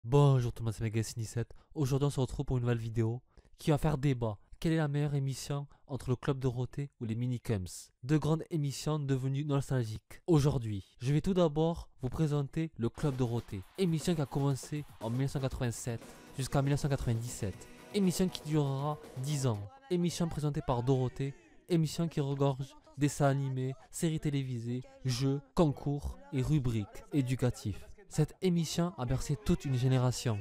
Bonjour tout le monde, c'est Megasini7. Aujourd'hui on se retrouve pour une nouvelle vidéo qui va faire débat. Quelle est la meilleure émission entre le Club Dorothée ou les Minicums? Deux grandes émissions devenues nostalgiques. Aujourd'hui, je vais tout d'abord vous présenter le Club Dorothée. Émission qui a commencé en 1987 jusqu'en 1997. Émission qui durera 10 ans. Émission présentée par Dorothée. Émission qui regorge dessins animés, séries télévisées, jeux, concours et rubriques éducatifs. Cette émission a bercé toute une génération.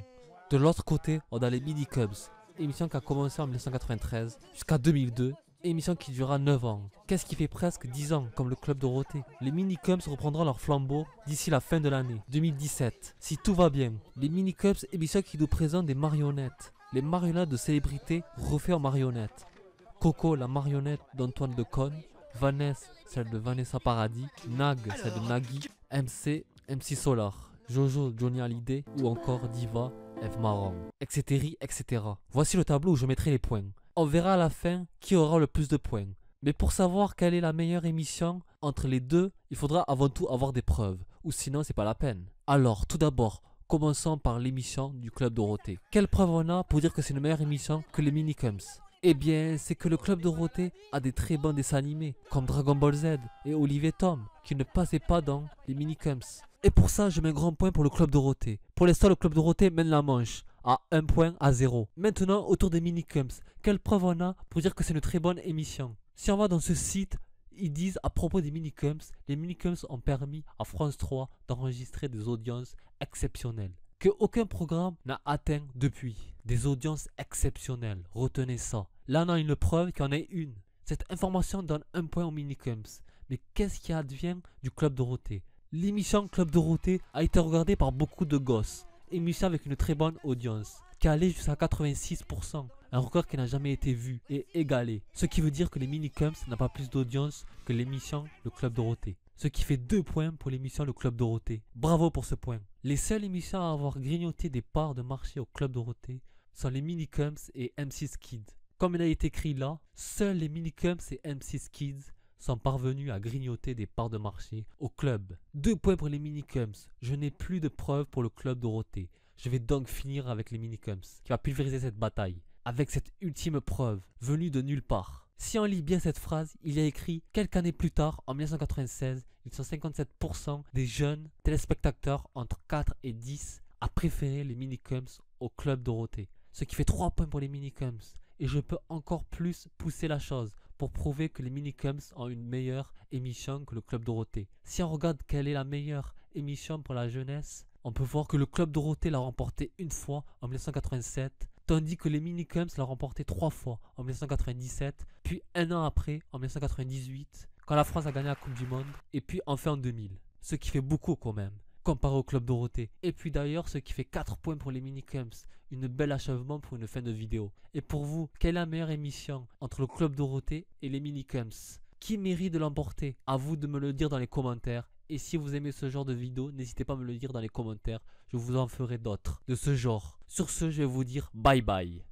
De l'autre côté, on a les Minicums, émission qui a commencé en 1993 jusqu'à 2002, émission qui durera 9 ans. Qu'est-ce qui fait presque 10 ans, comme le Club Dorothée? Les Minicums reprendront leur flambeau d'ici la fin de l'année 2017. Si tout va bien, les Minicums, émission qui nous présente des marionnettes. Les marionnettes de célébrités refaites en marionnettes. Coco, la marionnette d'Antoine Decaune. Vanessa, celle de Vanessa Paradis. Nag, celle de Nagui. MC Solar. Jojo, Johnny Hallyday ou encore Diva, Eve Marron, etc., etc. Voici le tableau où je mettrai les points. On verra à la fin qui aura le plus de points. Mais pour savoir quelle est la meilleure émission entre les deux, il faudra avant tout avoir des preuves, ou sinon c'est pas la peine. Alors, tout d'abord, commençons par l'émission du Club Dorothée. Quelle preuve on a pour dire que c'est une meilleure émission que les Minicums? Eh bien, c'est que le Club Dorothée a des très bons dessins animés, comme Dragon Ball Z et Olivier Tom, qui ne passaient pas dans les Minicums. Et pour ça, je mets un grand point pour le Club Dorothée. Pour l'instant, le Club Dorothée mène la manche à 1 point à 0. Maintenant, autour des Minicums, quelle preuve on a pour dire que c'est une très bonne émission? Si on va dans ce site, ils disent à propos des Minicums, les Minicums ont permis à France 3 d'enregistrer des audiences exceptionnelles que aucun programme n'a atteint depuis. Des audiences exceptionnelles, retenez ça. Là, on a une preuve qu'il y en a une. Cette information donne 1 point aux Minicums. Mais qu'est-ce qui advient du Club Dorothée? L'émission Club Dorothée a été regardée par beaucoup de gosses. Émission avec une très bonne audience, qui allait jusqu'à 86%. Un record qui n'a jamais été vu et égalé. Ce qui veut dire que les Minicums n'ont pas plus d'audience que l'émission Le Club Dorothée. Ce qui fait 2 points pour l'émission Le Club Dorothée. Bravo pour ce point. Les seules émissions à avoir grignoté des parts de marché au Club Dorothée sont les Minicums et M6 Kids. Comme il a été écrit là, seuls les Minicums et M6 Kids sont parvenus à grignoter des parts de marché au club. 2 points pour les Minicums. Je n'ai plus de preuves pour le Club Dorothée. Je vais donc finir avec les Minicums, qui va pulvériser cette bataille, avec cette ultime preuve, venue de nulle part. Si on lit bien cette phrase, il y a écrit « Quelques années plus tard, en 1996, ils sont 57% des jeunes téléspectateurs entre 4 et 10 à préférer les Minicums au Club Dorothée. » Ce qui fait 3 points pour les Minicums. Et je peux encore plus pousser la chose pour prouver que les Minicums ont une meilleure émission que le Club Dorothée. Si on regarde quelle est la meilleure émission pour la jeunesse, on peut voir que le Club Dorothée l'a remporté une fois en 1987, tandis que les Minicums l'ont remporté 3 fois en 1997, puis un an après en 1998, quand la France a gagné la Coupe du Monde, et puis enfin en 2000. Ce qui fait beaucoup quand même, comparé au Club Dorothée. Et puis d'ailleurs, ce qui fait 4 points pour les Minicums. Une belle achèvement pour une fin de vidéo. Et pour vous, quelle est la meilleure émission entre le Club Dorothée et les Minicums? Qui mérite de l'emporter? À vous de me le dire dans les commentaires. Et si vous aimez ce genre de vidéo, n'hésitez pas à me le dire dans les commentaires. Je vous en ferai d'autres de ce genre. Sur ce, je vais vous dire bye bye.